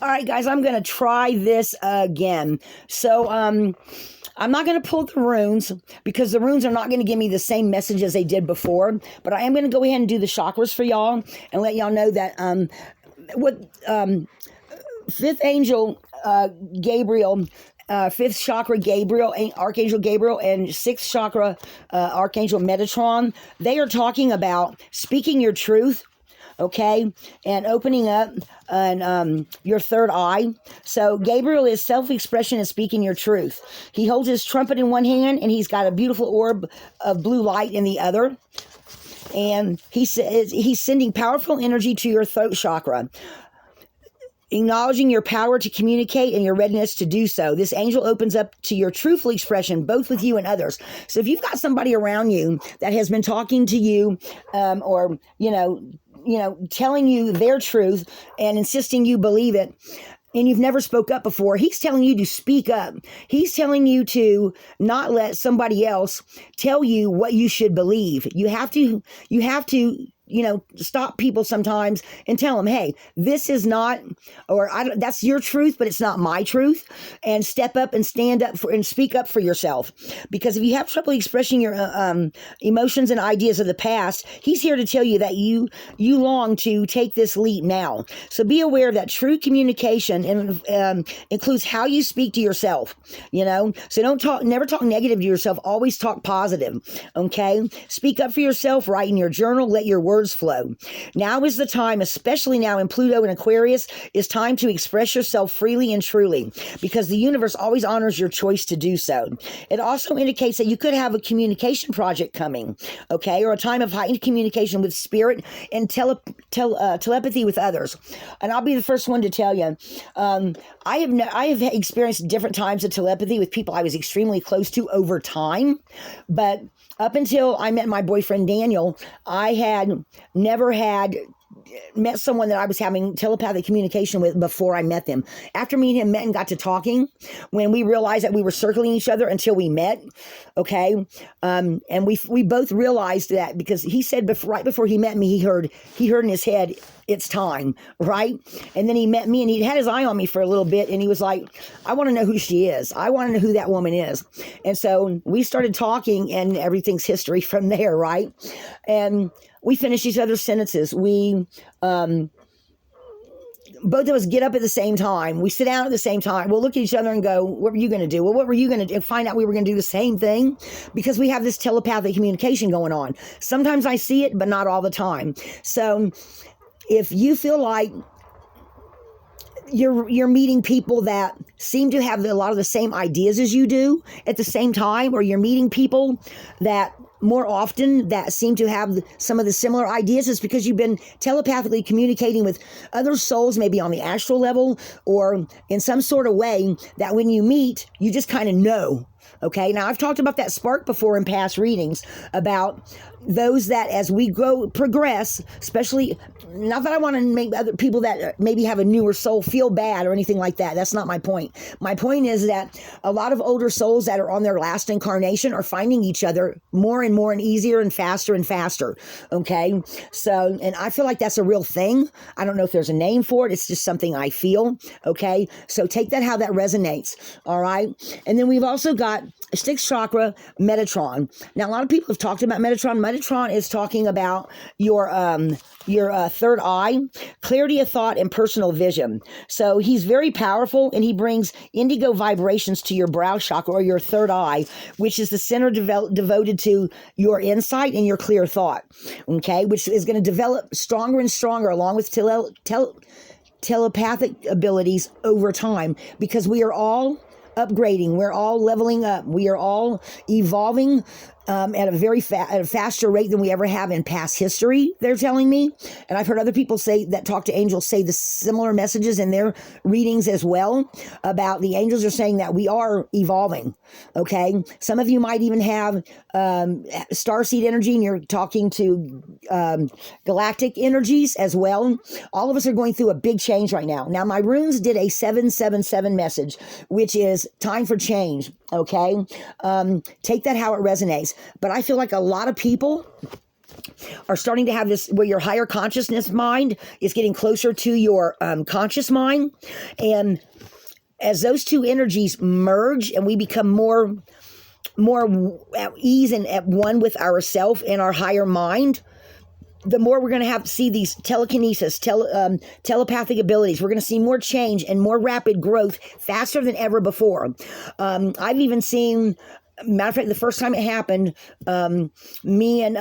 All right, guys, I'm going to try this again. So, I'm not going to pull the runes because the runes are not going to give me the same message as they did before. But I am going to go ahead and do the chakras for y'all and let y'all know that fifth angel Gabriel, fifth chakra Gabriel, Archangel Gabriel, and sixth chakra Archangel Metatron, they are talking about speaking your truth. Okay, and opening up and your third eye. So Gabriel is self-expression and speaking your truth. He holds his trumpet in one hand, and he's got a beautiful orb of blue light in the other. And he says he's sending powerful energy to your throat chakra, acknowledging your power to communicate and your readiness to do so. This angel opens up to your truthful expression, both with you and others. So if you've got somebody around you that has been talking to you, or telling you their truth and insisting you believe it, and you've never spoke up before, he's telling you to speak up. He's telling you to not let somebody else tell you what you should believe. You have to stop people sometimes and tell them, hey, this is not, that's your truth, but it's not my truth. And step up and stand up and speak up for yourself. Because if you have trouble expressing your emotions and ideas of the past, he's here to tell you that you long to take this leap now. So be aware that true communication includes how you speak to yourself. So never talk negative to yourself. Always talk positive. Okay. Speak up for yourself. Write in your journal. Let your words flow. Now is the time, especially now in Pluto and Aquarius, is time to express yourself freely and truly, because the universe always honors your choice to do so. It also indicates that you could have a communication project coming, okay, or a time of heightened communication with spirit and telepathy with others. And I'll be the first one to tell you, I have experienced different times of telepathy with people I was extremely close to over time, but up until I met my boyfriend Daniel, I had never met someone that I was having telepathic communication with before I met them. After me and him met and got to talking, when we realized that we were circling each other until we met, okay, and we both realized that, because he said right before he met me, he heard in his head, it's time, right? And then he met me and he had his eye on me for a little bit, and he was like, I want to know who she is. I want to know who that woman is. And so we started talking, and everything's history from there, right? And we finished each other's sentences. We, both of us get up at the same time. We sit down at the same time. We'll look at each other and go, what were you going to do? Well, what were you going to do? And find out we were going to do the same thing, because we have this telepathic communication going on. Sometimes I see it, but not all the time. So if you feel like you're meeting people that seem to have a lot of the same ideas as you do at the same time, or you're meeting people that more often that seem to have some of the similar ideas, it's because you've been telepathically communicating with other souls, maybe on the astral level or in some sort of way that when you meet, you just kind of know. Okay, now I've talked about that spark before in past readings, about those that as we progress, especially, not that I want to make other people that maybe have a newer soul feel bad or anything like that. That's not my point. My point is that a lot of older souls that are on their last incarnation are finding each other more and more and easier and faster and faster. Okay, so, and I feel like that's a real thing. I don't know if there's a name for it. It's just something I feel. Okay, so take that how that resonates. All right, and then we've also got sixth chakra, Metatron. Now, a lot of people have talked about Metatron. Metatron is talking about your third eye, clarity of thought, and personal vision. So he's very powerful, and he brings indigo vibrations to your brow chakra, or your third eye, which is the center devoted to your insight and your clear thought. Okay, which is going to develop stronger and stronger along with telepathic abilities over time, because we are all upgrading. We're all leveling up. We are all evolving at a faster rate than we ever have in past history, they're telling me. And I've heard other people that talk to angels say the similar messages in their readings as well, about the angels are saying that we are evolving. Okay. Some of you might even have starseed energy, and you're talking to galactic energies as well. All of us are going through a big change right now. Now, my runes did a 777 message, which is time for change. Okay. Take that how it resonates. But I feel like a lot of people are starting to have this, where your higher consciousness mind is getting closer to your conscious mind. And as those two energies merge and we become more at ease and at one with ourself and our higher mind, the more we're going to have to see these telekinesis, telepathic abilities. We're going to see more change and more rapid growth faster than ever before. I've even seen, matter of fact, the first time it happened, me and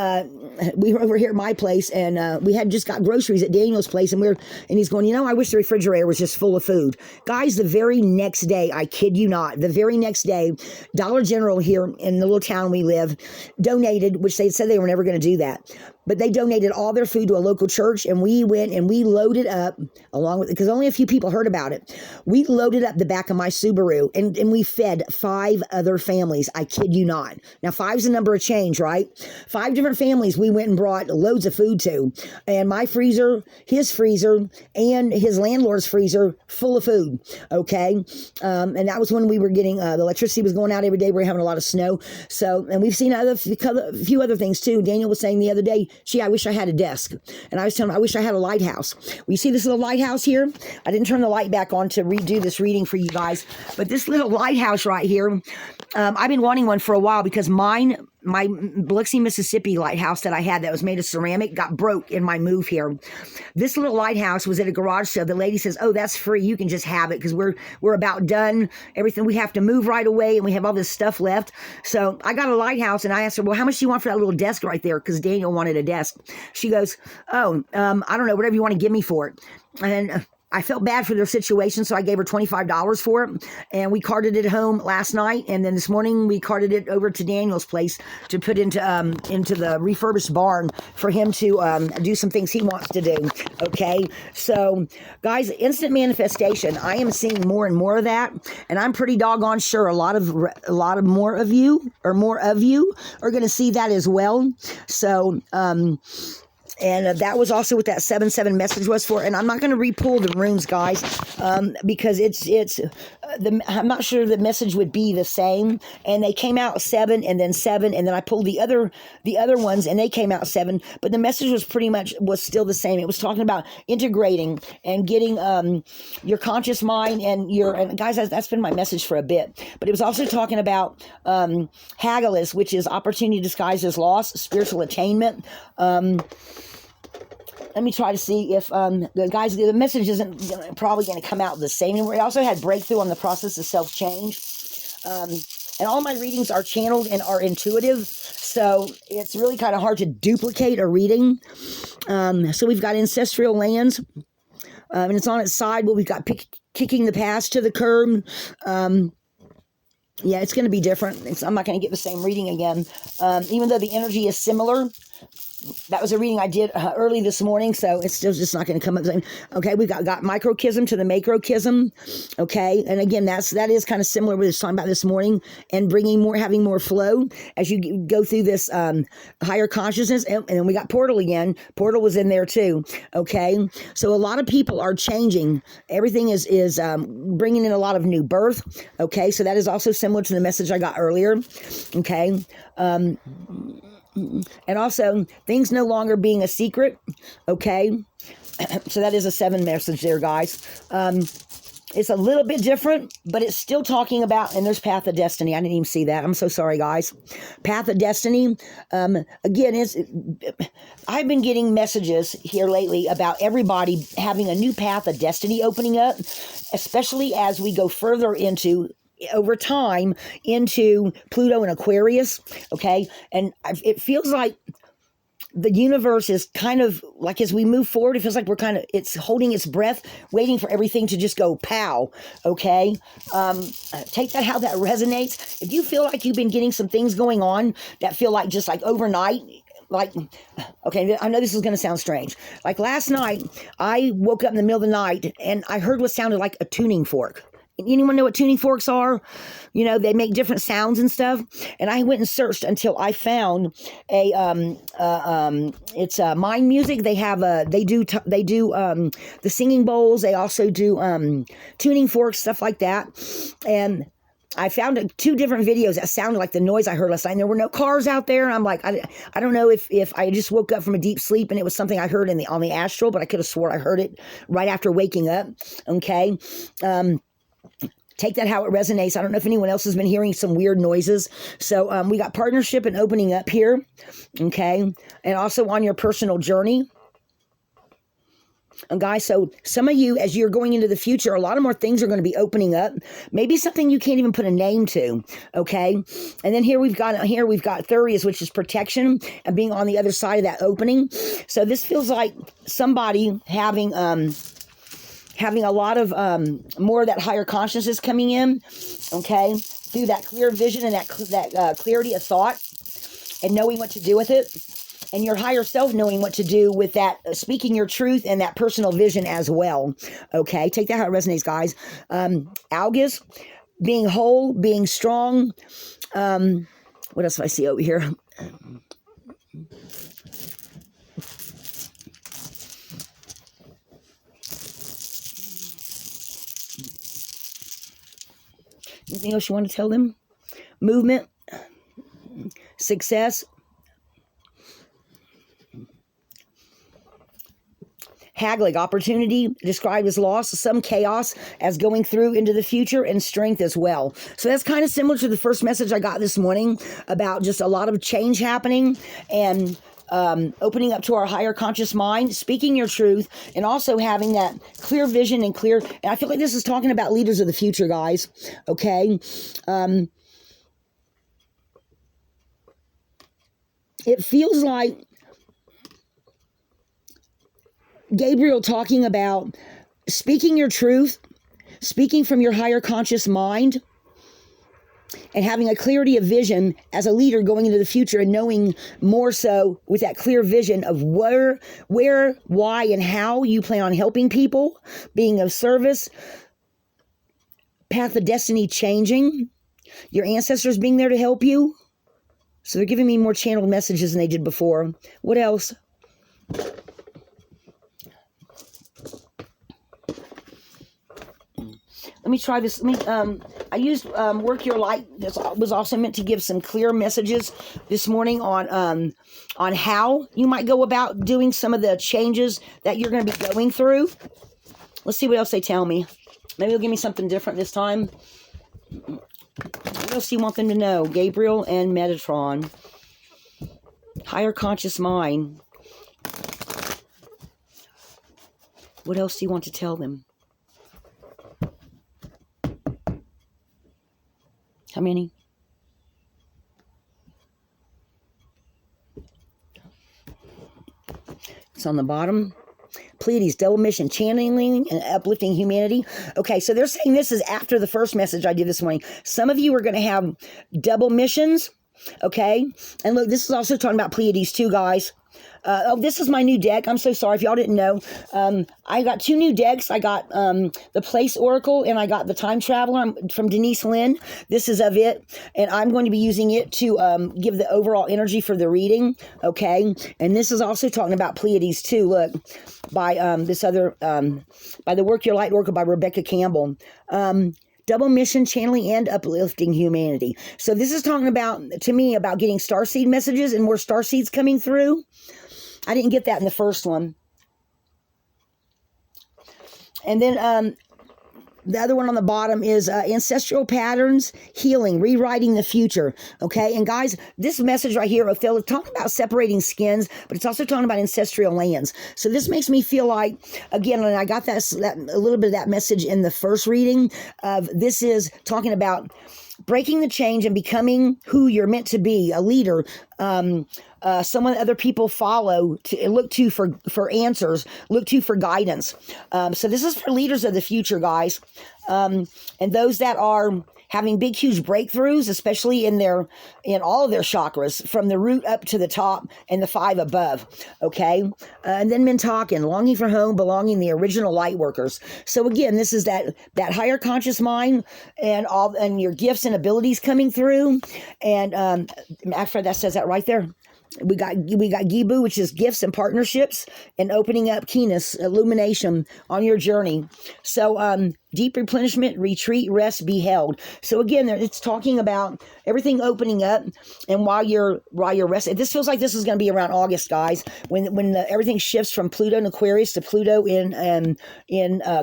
we were over here at my place, and we had just got groceries at Daniel's place, and he's going, I wish the refrigerator was just full of food. Guys, the very next day, I kid you not, the very next day, Dollar General here in the little town we live donated, which they said they were never going to do that, but they donated all their food to a local church, and we went and we loaded up, along with, because only a few people heard about it, we loaded up the back of my Subaru, and we fed 5 other families. I kid you not. Now, 5's the number of change, right? 5 different families we went and brought loads of food to, and my freezer, his freezer, and his landlord's freezer full of food, okay? And that was when we were getting, the electricity was going out every day. We were having a lot of snow. So, and we've seen a few other things too. Daniel was saying the other day, I wish I had a desk. And I was telling him, I wish I had a lighthouse. Well, you see this little lighthouse here? I didn't turn the light back on to redo this reading for you guys. But this little lighthouse right here, I've been wanting one for a while, because my Biloxi, Mississippi lighthouse that I had that was made of ceramic got broke in my move here. This little lighthouse was at a garage sale. The lady says, oh, that's free. You can just have it, because we're about done. Everything, we have to move right away, and we have all this stuff left. So I got a lighthouse, and I asked her, well, how much do you want for that little desk right there? Because Daniel wanted a desk. She goes, oh, I don't know, whatever you want to give me for it. And I felt bad for their situation, so I gave her $25 for it, and we carted it home last night, and then this morning we carted it over to Daniel's place to put into the refurbished barn for him to do some things he wants to do. Okay, so guys, instant manifestation. I am seeing more and more of that, and I'm pretty doggone sure a lot of more of you are going to see that as well. So. And that was also what that 7-7 message was for. And I'm not going to re-pull the runes, guys, because I'm not sure the message would be the same. And they came out 7 and then 7, and then I pulled the other ones, and they came out 7. But the message was still the same. It was talking about integrating and getting your conscious mind and guys, that's been my message for a bit. But it was also talking about Haggis, which is opportunity disguised as loss, spiritual attainment. Let me try to see if the message isn't probably going to come out the same anymore. It also had breakthrough on the process of self-change. And all my readings are channeled and are intuitive. So it's really kind of hard to duplicate a reading. So we've got ancestral lands. And it's on its side. Well, we've got kicking the past to the curb. Yeah, it's going to be different. I'm not going to get the same reading again. Even though the energy is similar. That was a reading I did early this morning, so it's still just not going to come up. Okay, we got microchism to the macrochism. Okay, and again, that is kind of similar with what I was talking about this morning, and having more flow as you go through this higher consciousness. And then we got portal again. Portal was in there too. Okay, so a lot of people are changing. Everything is bringing in a lot of new birth. Okay, so that is also similar to the message I got earlier. Okay. And also, things no longer being a secret, okay? So that is a 7 message there, guys. It's a little bit different, but it's still talking about, and there's Path of Destiny. I didn't even see that. I'm so sorry, guys. Path of Destiny, again, I've been getting messages here lately about everybody having a new Path of Destiny opening up, especially as we go further over time into Pluto and Aquarius, okay? And it feels like the universe is kind of like, as we move forward, it feels like it's holding its breath, waiting for everything to just go pow, okay? Take that how that resonates. If you feel like you've been getting some things going on that feel like just like overnight, okay, I know this is going to sound strange. Like last night, I woke up in the middle of the night and I heard what sounded like a tuning fork. Anyone know what tuning forks are? You know, they make different sounds and stuff. And I went and searched until I found it's Mind Music. They have they do the singing bowls. They also do tuning forks, stuff like that. And I found 2 different videos that sounded like the noise I heard last night. And there were no cars out there. And I'm like, I don't know if I just woke up from a deep sleep and it was something I heard on the astral, but I could have swore I heard it right after waking up. Okay. Take that how it resonates. I don't know if anyone else has been hearing some weird noises. So we got partnership and opening up here. Okay. And also on your personal journey. And guys, so some of you, as you're going into the future, a lot of more things are going to be opening up. Maybe something you can't even put a name to. Okay. And then here we've got Thurius, which is protection and being on the other side of that opening. So this feels like somebody having a lot of more of that higher consciousness coming in. Okay. Through that clear vision and that clarity of thought and knowing what to do with it. And your higher self knowing what to do with that, speaking your truth and that personal vision as well. Okay, take that how it resonates, guys. Algus, being whole, being strong. What else do I see over here? Anything else you want to tell them? Movement, success. Haggling, opportunity described as loss, some chaos as going through into the future, and strength as well. So that's kind of similar to the first message I got this morning about just a lot of change happening and opening up to our higher conscious mind, speaking your truth, and also having that clear vision and clear. And I feel like this is talking about leaders of the future, guys. Okay. It feels like Gabriel talking about speaking your truth, speaking from your higher conscious mind, and having a clarity of vision as a leader going into the future and knowing more so with that clear vision of where, why, and how you plan on helping people, being of service, path of destiny changing, your ancestors being there to help you. So they're giving me more channeled messages than they did before. What else? Let me try this. I used Work Your Light. This was also meant to give some clear messages this morning on how you might go about doing some of the changes that you're going to be going through. Let's see what else they tell me. Maybe they'll give me something different this time. What else do you want them to know? Gabriel and Metatron. Higher conscious mind. What else do you want to tell them? How many? It's on the bottom. Pleiades, double mission, channeling and uplifting humanity. Okay, so they're saying this is after the first message I did this morning. Some of you are going to have double missions, okay? And look, this is also talking about Pleiades too, guys. This is my new deck. I'm so sorry if y'all didn't know. I got 2 new decks. I got the Place Oracle and I got the Time Traveler from Denise Lynn. This is of it. And I'm going to be using it to give the overall energy for the reading. Okay. And this is also talking about Pleiades too. Look, by this other, by the Work Your Light Oracle by Rebecca Campbell. Double mission, channeling, and uplifting humanity. So this is talking about, to me, about getting starseed messages and more starseeds coming through. I didn't get that in the first one. And then the other one on the bottom is ancestral patterns, healing, rewriting the future. Okay, and guys, this message right here, Phil, is talking about separating skins, but it's also talking about ancestral lands. So this makes me feel like, again, and I got that a little bit of that message in the first reading. This is talking about breaking the change and becoming who you're meant to be, a leader, someone other people follow, to look to for answers, look to for guidance. So this is for leaders of the future, guys, and those that are having big, huge breakthroughs, especially in all of their chakras, from the root up to the top and the 5 above. Okay, and then men talking, longing for home, belonging, the original light workers. So again, this is that higher conscious mind and your gifts and abilities coming through. And after that says that right there. We got Gibu, which is gifts and partnerships, and opening up keenness, illumination on your journey. So deep replenishment, retreat, rest, be held. So again, it's talking about everything opening up, and while you're resting. This feels like this is going to be around August, guys, when everything shifts from Pluto in Aquarius to Pluto in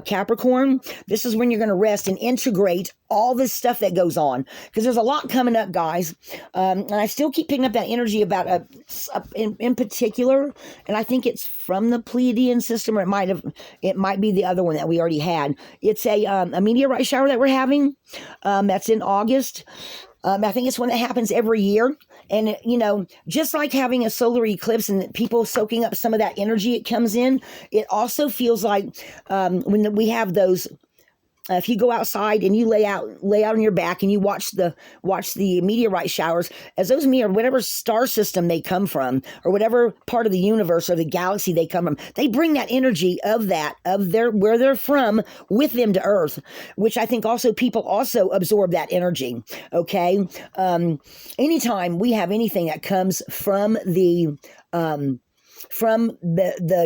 Capricorn. This is when you're going to rest and integrate all this stuff that goes on, because there's a lot coming up, guys. And I still keep picking up that energy about in particular, and I think it's from the Pleiadian system, or it might be the other one that we already had. It's a meteorite shower that we're having. That's in August. I think it's one that happens every year. And, just like having a solar eclipse and people soaking up some of that energy it comes in, it also feels like when we have those. If you go outside and you lay out on your back and you watch the meteorite showers, as those whatever star system they come from, or whatever part of the universe or the galaxy they come from, they bring that energy of where they're from with them to Earth, which I think also people also absorb that energy. Okay, anytime we have anything that comes from the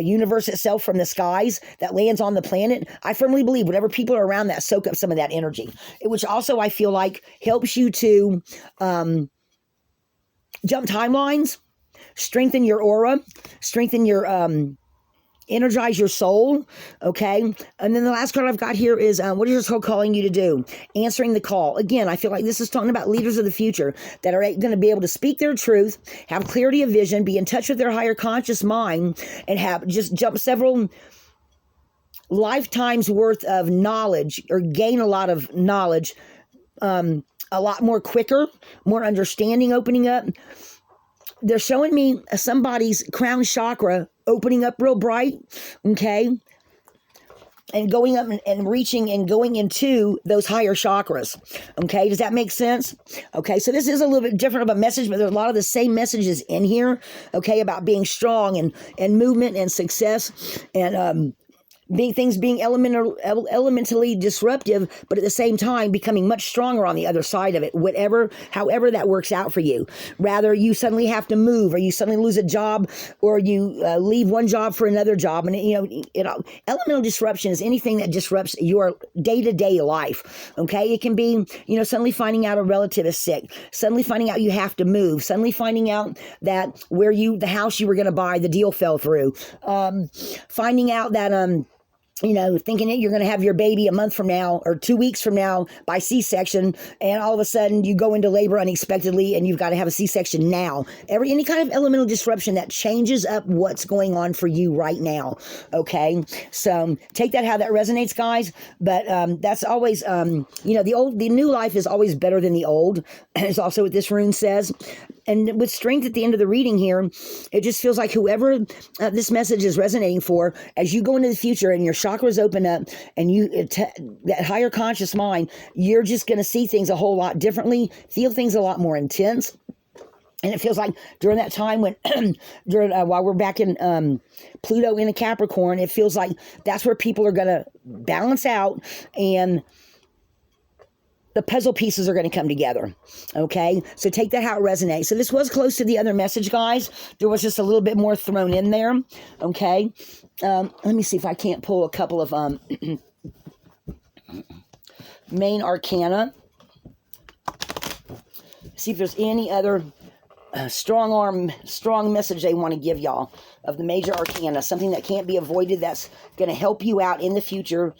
universe itself, from the skies, that lands on the planet, I firmly believe whatever people are around that soak up some of that energy, which also I feel like helps you to jump timelines, strengthen your aura, strengthen your energize your soul. Okay. And then the last card I've got here is what is your soul calling you to do? Answering the call. Again, I feel like this is talking about leaders of the future that are going to be able to speak their truth, have clarity of vision, be in touch with their higher conscious mind, and have just jump several lifetimes worth of knowledge, or gain a lot of knowledge a lot more quicker, more understanding opening up. They're showing me somebody's crown chakra opening up real bright, okay, and going up and reaching and going into those higher chakras, okay? Does that make sense? Okay, so this is a little bit different of a message, but there's a lot of the same messages in here, okay, about being strong and movement and success, and being elementally disruptive, but at the same time becoming much stronger on the other side of it, however that works out for you. Rather you suddenly have to move, or you suddenly lose a job, or you leave one job for another job. And elemental disruption is anything that disrupts your day-to-day life. Okay, it can be suddenly finding out a relative is sick, suddenly finding out you have to move, suddenly finding out that the house you were going to buy, the deal fell through, finding out that thinking that you're going to have your baby a month from now or 2 weeks from now by C-section, and all of a sudden you go into labor unexpectedly and you've got to have a C-section now. Any kind of elemental disruption that changes up what's going on for you right now. Okay, so take that how that resonates, guys. But that's always the new life is always better than the old. It's also what this rune says. And with strength at the end of the reading here, it just feels like whoever this message is resonating for, as you go into the future and your chakras open up and that higher conscious mind, you're just going to see things a whole lot differently, feel things a lot more intense. And it feels like during that time when, while we're back in Pluto in a Capricorn, it feels like that's where people are going to balance out, and the puzzle pieces are going to come together. Okay, so take that how it resonates. So this was close to the other message, guys. There was just a little bit more thrown in there. Okay, let me see if I can't pull a couple of main arcana. See if there's any other strong message they want to give y'all of the major arcana. Something that can't be avoided, that's going to help you out in the future.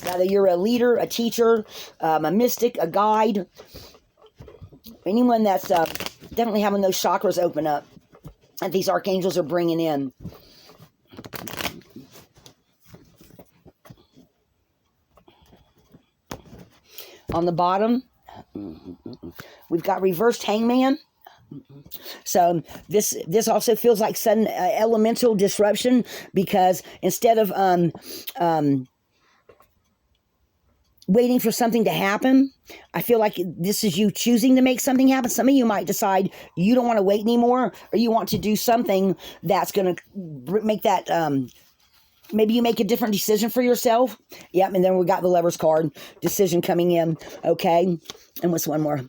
Whether you're a leader, a teacher, a mystic, a guide, anyone that's definitely having those chakras open up that these archangels are bringing in. On the bottom, we've got reversed hangman. So this also feels like sudden elemental disruption, because instead of waiting for something to happen, I feel like this is you choosing to make something happen. Some of you might decide you don't want to wait anymore, or you want to do something that's going to make that, maybe you make a different decision for yourself. Yep, and then we got the Lover's card, decision coming in, okay? And what's one more?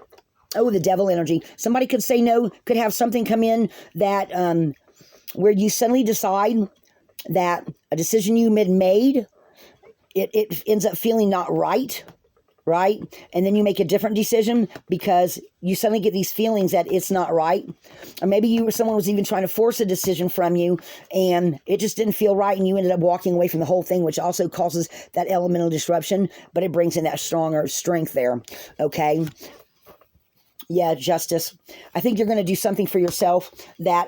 Oh, the Devil energy. Somebody could say no, could have something come in that, where you suddenly decide that a decision you had made it ends up feeling not right, right? And then you make a different decision because you suddenly get these feelings that it's not right. Or maybe someone was even trying to force a decision from you and it just didn't feel right and you ended up walking away from the whole thing, which also causes that elemental disruption, but it brings in that stronger strength there, okay? Yeah, Justice. I think you're going to do something for yourself that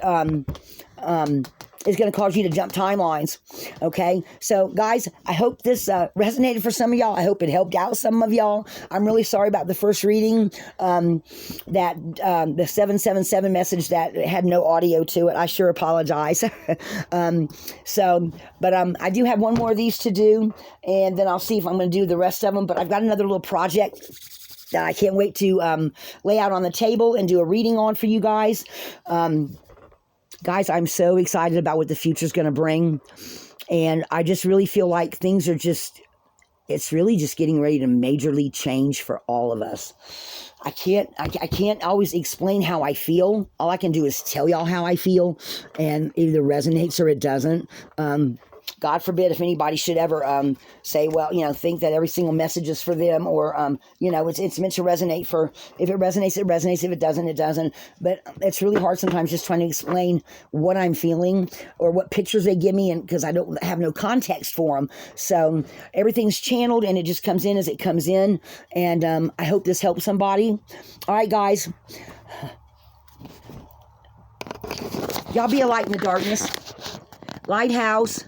is going to cause you to jump timelines. Okay, so guys, I hope this resonated for some of y'all. I hope it helped out some of y'all. I'm really sorry about the first reading, that the 777 message that had no audio to it. I sure apologize. But I do have one more of these to do, and then I'll see if I'm going to do the rest of them. But I've got another little project that I can't wait to lay out on the table and do a reading on for you guys. Guys, I'm so excited about what the future's going to bring. And I just really feel like things are it's really just getting ready to majorly change for all of us. I can't always explain how I feel. All I can do is tell y'all how I feel, and either resonates or it doesn't. God forbid if anybody should ever say, well, think that every single message is for them, or, it's meant to resonate for, if it resonates, it resonates. If it doesn't, it doesn't. But it's really hard sometimes just trying to explain what I'm feeling or what pictures they give me, and because I don't have no context for them. So everything's channeled and it just comes in as it comes in. And I hope this helps somebody. All right, guys. Y'all be a light in the darkness. Lighthouse.